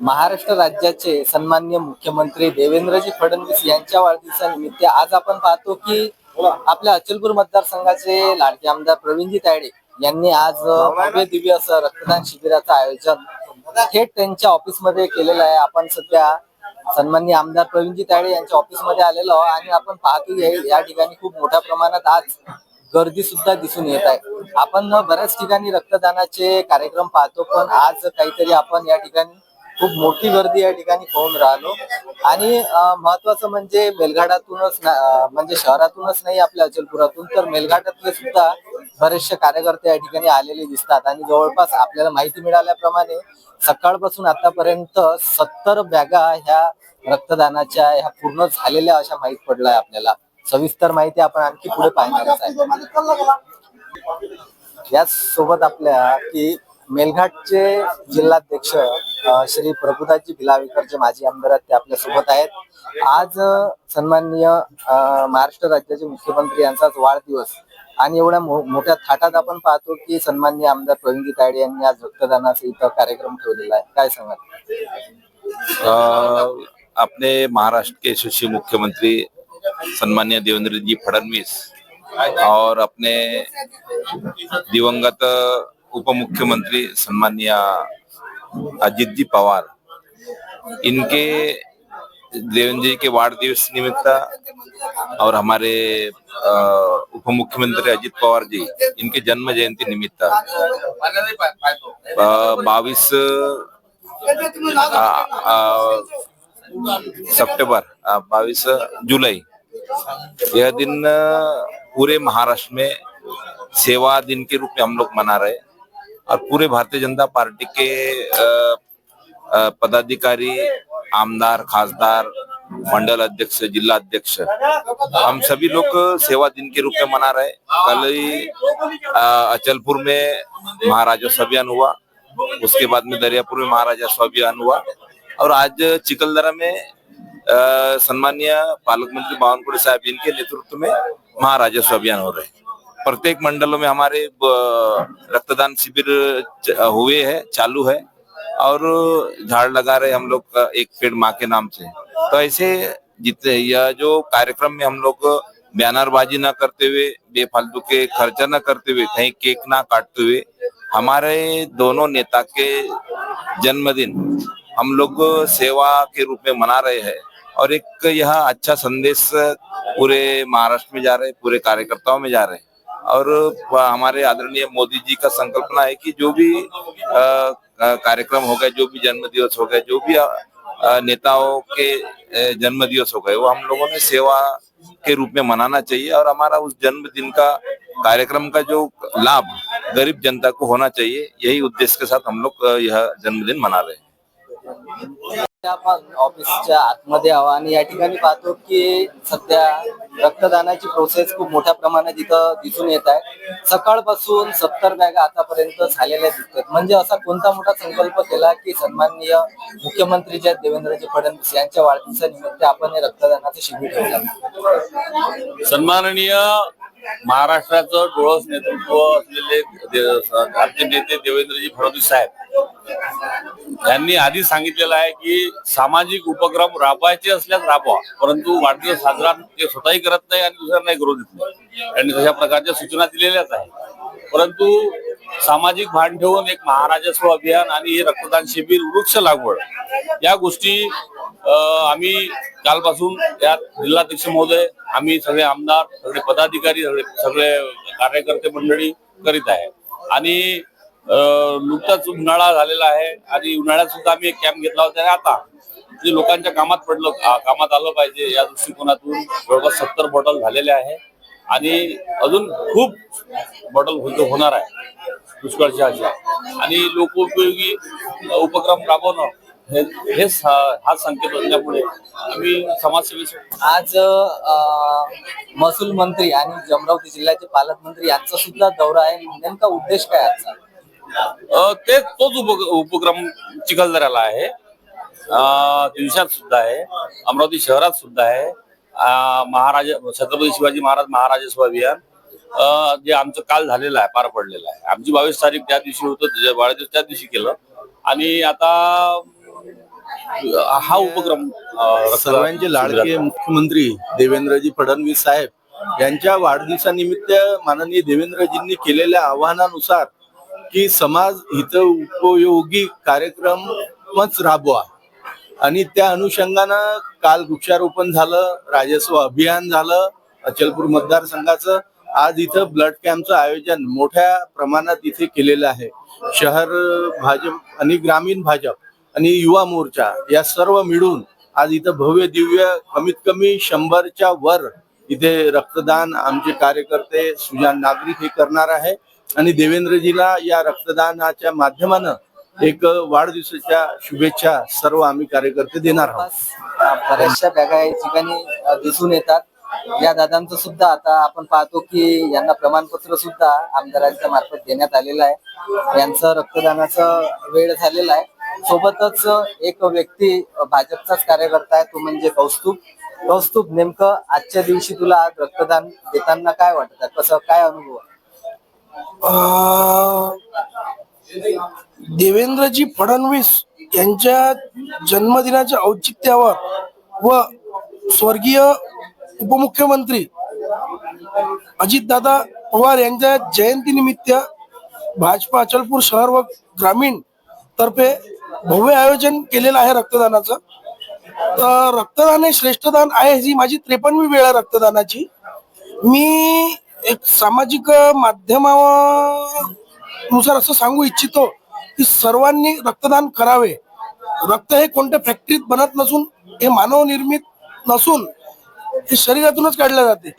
महाराष्ट्र राज्याचे सन्माननीय मुख्यमंत्री देवेंद्रजी फडणवीस यांच्या वाढदिवसानिमित्त आज आपण पाहतो की आपल्या अचलपूर मतदारसंघाचे लाडके आमदार प्रवीणजी तायडे यांनी आज भव्य दिव्य असं रक्तदान शिबिराचं आयोजन थेट त्यांच्या ऑफिसमध्ये केलेलं आहे। आपण सध्या सन्माननीय आमदार प्रवीणजी तायडे यांच्या ऑफिसमध्ये आलेलो आहोत आणि आपण पाहतो या ठिकाणी खूप मोठ्या प्रमाणात आज गर्दी सुद्धा दिसून येत आहे। आपण बऱ्याच ठिकाणी रक्तदानाचे कार्यक्रम पाहतो, पण आज काहीतरी आपण या ठिकाणी खूप मोठी गर्दी या ठिकाणी पाहून राहिलो। आणि महत्वाचं म्हणजे मेलघाटातूनच म्हणजे शहरातूनच नाही, आपल्या अचलपुरातून तर मेलघाटातले सुद्धा बरेचसे कार्यकर्ते या ठिकाणी आलेले दिसतात। आणि जवळपास आपल्याला माहिती मिळाल्याप्रमाणे सकाळपासून आतापर्यंत 70 बॅगा ह्या रक्तदानाच्या ह्या पूर्ण झालेल्या अशा माहिती पडलाय आपल्याला। सविस्तर माहिती आपण आणखी पुढे पाहणारच आहे। याच सोबत आपल्या की मेलघाटचे जिल्हाध्यक्ष श्री प्रभुदासजी भिलावेकर जे माजी आमदार आहेत ते आपल्या सोबत आहेत। आज सन्माननीय महाराष्ट्र राज्याचे मुख्यमंत्री यांचाच वाढदिवस आणि एवढ्या मोठ्या थाटात आपण पाहतो की सन्माननीय आमदार प्रवीणजी तायडे यांनी आज रक्तदानाचा इथं कार्यक्रम ठेवलेला आहे। काय सांगाल? अपने महाराष्ट्र के यशस्वी मुख्यमंत्री सम्मानीय देवेंद्र जी फडणवीस और अपने दिवंगत उप मुख्यमंत्री सम्मानीय अजित जी पवार, इनके देवेंद्र जी के वार्ड दिवस निमित्त और हमारे उप मुख्यमंत्री अजित पवार जी इनके जन्म जयंती निमित्त 22 सितंबर 22 जुलाई यह दिन पूरे महाराष्ट्र में सेवा दिन के रूप में हम लोग मना रहे हैं। और पूरे भारतीय जनता पार्टी के पदाधिकारी, आमदार, खासदार, मंडल अध्यक्ष, जिला अध्यक्ष, हम सभी लोग सेवा दिन के रूप में मना रहे। कल ही अचलपुर में महाराजस्व अभियान हुआ, उसके बाद में दरियापुर में महाराजस्व अभियान हुआ और आज चिखलदरा में सम्मानीय पालक मंत्री बावनकुळे साहब इनके नेतृत्व में महाराजस्व अभियान हो रहे हैं। प्रत्येक मंडलों में हमारे रक्तदान शिविर हुए हैं, चालू है और झाड़ लगा रहे हम लोग एक पेड़ माँ के नाम से। तो ऐसे जितने यह जो कार्यक्रम में हम लोग बैनरबाजी न करते हुए, बेफालतू के खर्चा न करते हुए, कहीं केक ना काटते हुए, हमारे दोनों नेता के जन्मदिन हम लोग सेवा के रूप में मना रहे हैं। और एक यह अच्छा संदेश पूरे महाराष्ट्र में जा रहे हैं, पूरे कार्यकर्ताओं में जा रहे हैं। और हमारे आदरणीय मोदी जी का संकल्पना है कि जो भी कार्यक्रम हो गए, जो भी जन्म दिवस हो गए, जो भी नेताओं के जन्म दिवस हो गए, वो हम लोगों ने सेवा के रूप में मनाना चाहिए। और हमारा उस जन्मदिन का कार्यक्रम का जो लाभ गरीब जनता को होना चाहिए, यही उद्देश्य के साथ हम लोग यह जन्मदिन मना रहे हैं। आपण ऑफिसच्या आतमध्ये आहोत आणि या ठिकाणी पाहतो की सध्या रक्तदानाची प्रोसेस खूप मोठ्या प्रमाणात इथं दिसून येत आहे। सकाळपासून 70 बॅगा आतापर्यंत झालेल्या दिसतात। म्हणजे असा कोणता मोठा संकल्प केला की सन्माननीय मुख्यमंत्री जे देवेंद्रजी फडणवीस यांच्या वाढदिवसानिमित्त आपण हे रक्तदानाचे शिबिर ठेवलं? सन्माननीय महाराष्ट्राचं डोळस नेतृत्व असलेले आमचे नेते देवेंद्रजी फडणवीस साहेब यांनी आधी सांगितलेलं आहे की सामाजिक उपक्रम राबवायचे असल्यास राबवा, परंतु वाढदिवस साजरा ते स्वतःही करत नाही आणि दुसऱ्यांनाही करू देत नाही। त्यांनी तशा प्रकारच्या सूचना दिलेल्याच आहेत। परंतु सामाजिक भान ठेवून एक महाराजस्व अभियान आणि हे रक्तदान शिबिर, वृक्ष लागवड या गोष्टी आम्ही कालपासून यात जिल्हाध्यक्ष महोदय, आम्ही सगळे आमदार, सगळे पदाधिकारी, सगळे कार्यकर्ते मंडळी करीत आहे। आणि नुकताच उन्हाळा झालेला आहे आणि उन्हाळ्यात सुद्धा आम्ही एक कॅम्प घेतला होता। आता जे लोकांच्या कामात आलं पाहिजे या दृष्टिकोनातून जवळपास 70 बॉटल झालेल्या आहे आणि अजून खूप बॉटल होणार आहे पुष्कळशा अशा। आणि लोकोपयोगी उपक्रम राबवणं हेच हा संकेत असल्यामुळे आम्ही समाजसेवेसाठी आज महसूल मंत्री आणि अमरावती जिल्ह्याचे पालकमंत्री यांचा सुद्धा दौरा आहे। नेमका उद्देश काय आजचा? तोच उपक्रम चिखलदऱ्याला आहे, दिवसात सुद्धा आहे, अमरावती शहरात सुद्धा आहे। छत्रपती शिवाजी महाराज महाराजस्व अभियान जे आमचं काल झालेलं आहे, पार पडलेलं आहे। आमची 22 तारीख त्या दिवशी होतं, वाढदिवस त्या दिवशी केलं आणि आता हा उपक्रम सर्वांचे लाडके मुख्यमंत्री देवेंद्रजी फडणवीस साहेब यांच्या वाढदिवसानिमित्त माननीय देवेंद्रजींनी केलेल्या आवाहनानुसार की समाज हित उपयोगी कार्यक्रमच राबवा आणि त्या अनुषंगानं काल वृक्षारोपण झालं, राजस्व अभियान झालं अचलपूर मतदारसंघाचं. आज इथं ब्लड कॅम्पचं आयोजन मोठ्या प्रमाणात इथे केलेलं आहे. शहर भाजप आणि ग्रामीण भाजप आणि युवा मोर्चा या सर्व मिळून आज इथं भव्य दिव्य कमीत कमी 100च्या वर इथे रक्तदान आमचे कार्यकर्ते सुजाण नागरिक हे करणार आहे आणि देवेंद्रजीला या रक्तदानाच्या माध्यमानं एक वाढदिवसाच्या शुभेच्छा सर्व आम्ही कार्यकर्ते देणार आहोत. बऱ्याचशा बॅगा या ठिकाणी दिसून येतात. या दादांचं सुद्धा आता आपण पाहतो की यांना प्रमाणपत्र सुद्धा आमदारांच्या मार्फत देण्यात आलेलं आहे. यांचं रक्तदानाचं वेळ झालेला आहे. सोबतच एक व्यक्ती भाजपचाच कार्यकर्ता आहे, तो म्हणजे कौस्तुभ. नेमकं आजच्या दिवशी तुला आज रक्तदान देताना काय वाटतं, कसं काय अनुभव आहे? देवेंद्रजी फडणवीस यांच्या जन्मदिनाच्या औचित्यावर व स्वर्गीय उपमुख्यमंत्री अजितदादा पवार यांच्या जयंतीनिमित्त भाजपा अचलपूर शहर व ग्रामीण तर्फे भव्य आयोजन केलेलं आहे रक्तदानाचं. रक्तदान हे श्रेष्ठदान आहे. ही माझी 53वी वेळ आहे रक्तदानाची. मी एक सामाजिक माध्यमानुसार असं सांगू इच्छितो की सर्वांनी रक्तदान करावे. रक्त हे कोणत्या फॅक्टरीत बनत नसून हे मानव निर्मित नसून हे शरीरातूनच काढले जाते.